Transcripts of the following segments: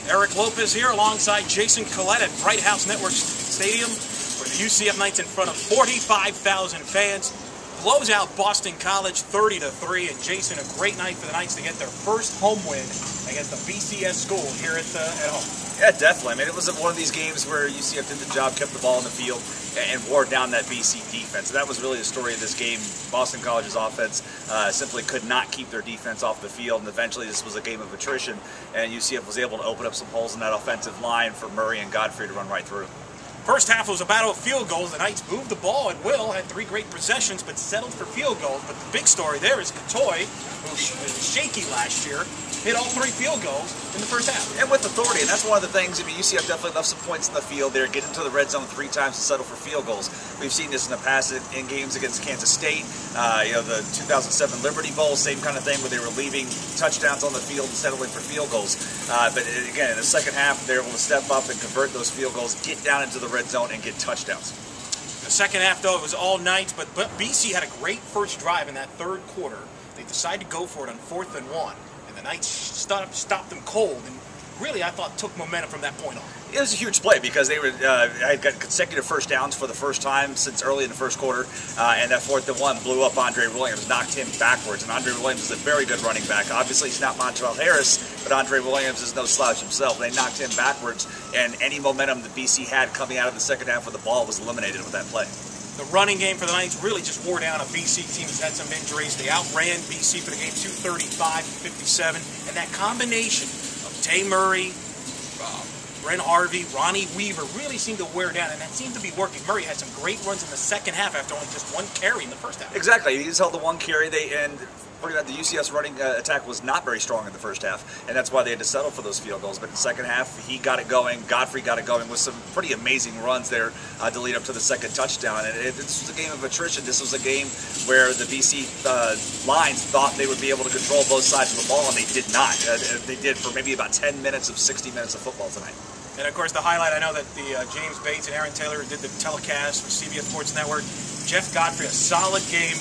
Eric Lopez here alongside Jason Collette at Brighthouse Networks Stadium, where the UCF Knights in front of 45,000 fans blows out Boston College 30-3. And Jason, a great night for the Knights to get their first home win against the BCS school here at home. Yeah, definitely. I mean, it was one of these games where UCF did the job, kept the ball in the field, and wore down that BC defense. That was really the story of this game. Boston College's offense simply could not keep their defense off the field, and eventually this was a game of attrition, and UCF was able to open up some holes in that offensive line for Murray and Godfrey to run right through. First half was a battle of field goals. The Knights moved the ball at will, had 3 great possessions, but settled for field goals. But the big story there is Katoy, who was shaky last year, hit all 3 field goals in the first half. And with authority, and that's one of the things. I mean, UCF definitely left some points in the field there, get into the red zone 3 times to settle for field goals. We've seen this in the past in games against Kansas State, the 2007 Liberty Bowl, same kind of thing, where they were leaving touchdowns on the field and settling for field goals. But again, in the second half, they're able to step up and convert those field goals, get down into the red zone, and get touchdowns. The second half, though, it was all Knights, but BC had a great first drive in that third quarter. They decided to go for it on 4th and 1. The Knights stopped them cold, and really, I thought, took momentum from that point on. It was a huge play because they had got consecutive first downs for the first time since early in the first quarter, and that 4th and 1 blew up Andre Williams, knocked him backwards, and Andre Williams is a very good running back. Obviously, he's not Montrell Harris, but Andre Williams is no slouch himself. They knocked him backwards, and any momentum that BC had coming out of the second half of the ball was eliminated with that play. The running game for the Knights really just wore down a BC team that's had some injuries. They outran BC for the game 235-57, and that combination of Tay Murray, Brent Harvey, Ronnie Weaver really seemed to wear down, and that seemed to be working. Murray had some great runs in the second half after only just 1 carry in the first half. Exactly. He just held the 1 carry. The UCF's running attack was not very strong in the first half, and that's why they had to settle for those field goals. But in the second half, he got it going. Godfrey got it going with some pretty amazing runs there to lead up to the second touchdown. And this was a game of attrition. This was a game where the BC lines thought they would be able to control both sides of the ball, and they did not. They did for maybe about 10 minutes of 60 minutes of football tonight. And of course, the highlight, I know that the James Bates and Aaron Taylor did the telecast for CBS Sports Network. Jeff Godfrey, a solid game,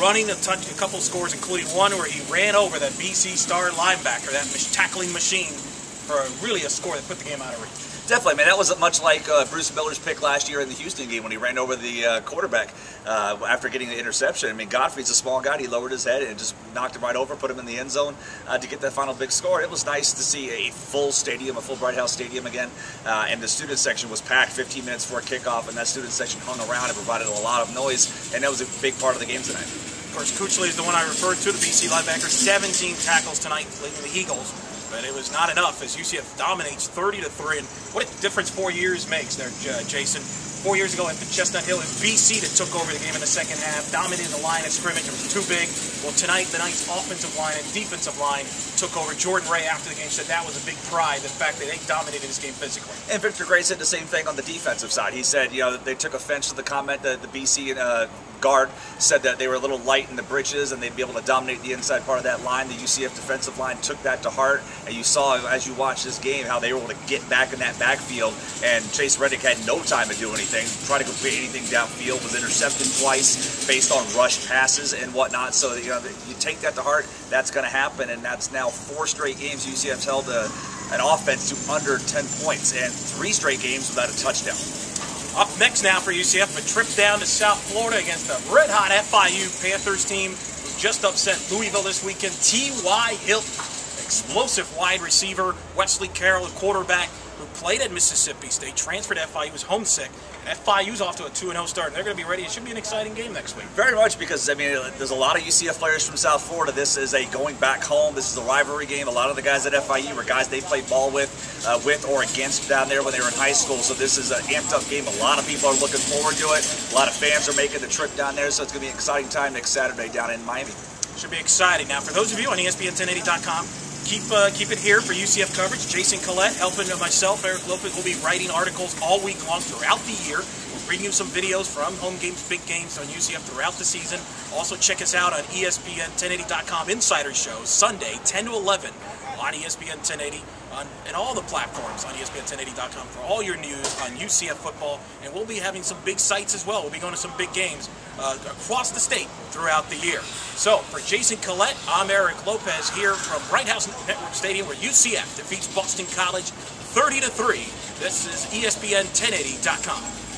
running a couple scores, including one where he ran over that BC star linebacker, that tackling machine, for really a score that put the game out of reach. Definitely, man. That was much like Bruce Miller's pick last year in the Houston game when he ran over the quarterback after getting the interception. I mean, Godfrey's a small guy. He lowered his head and just knocked him right over, put him in the end zone to get that final big score. It was nice to see a full stadium, a full Brighthouse Stadium again, and the student section was packed 15 minutes before kickoff, and that student section hung around and provided a lot of noise, and that was a big part of the game tonight. Of course, Kuchley is the one I referred to, the BC linebacker, 17 tackles tonight, leading the Eagles. But it was not enough as UCF dominates 30-3. And what a difference 4 years makes there, Jason. 4 years ago at the Chestnut Hill, it was BC that took over the game in the second half, dominated the line of scrimmage. It was too big. Well, tonight, the Knights' offensive line and defensive line took over. Jordan Ray, after the game, said that was a big pride, the fact that they dominated this game physically. And Victor Gray said the same thing on the defensive side. He said, they took offense to the comment that the BC guard said that they were a little light in the britches and they'd be able to dominate the inside part of that line. The UCF defensive line took that to heart, and you saw as you watched this game how they were able to get back in that backfield, and Chase Reddick had no time to do anything, try to complete anything downfield, was intercepted twice based on rushed passes and whatnot. So you take that to heart, that's going to happen, and that's now 4 straight games UCF's held an offense to under 10 points and 3 straight games without a touchdown. Up next now for UCF, a trip down to South Florida against the red-hot FIU Panthers team who just upset Louisville this weekend. T.Y. Hilton, explosive wide receiver, Wesley Carroll, a quarterback who played at Mississippi State, transferred to FIU, was homesick. FIU's off to a 2-0 start, and they're going to be ready. It should be an exciting game next week. Very much, because, I mean, there's a lot of UCF players from South Florida. This is a going back home. This is a rivalry game. A lot of the guys at FIU were guys they played ball with or against down there when they were in high school. So this is an amped-up game. A lot of people are looking forward to it. A lot of fans are making the trip down there, so it's going to be an exciting time next Saturday down in Miami. Should be exciting. Now, for those of you on ESPN1080.com, keep it here for UCF coverage. Jason Collette helping myself, Eric Lopez, will be writing articles all week long throughout the year. We'll bring you some videos from home games, big games on UCF throughout the season. Also, check us out on ESPN1080.com Insider Show, Sunday, 10 to 11 on ESPN 1080. and all the platforms on ESPN1080.com for all your news on UCF football. And we'll be having some big sites as well. We'll be going to some big games across the state throughout the year. So for Jason Collette, I'm Eric Lopez here from Brighthouse Networks Stadium, where UCF defeats Boston College 30-3. This is ESPN1080.com.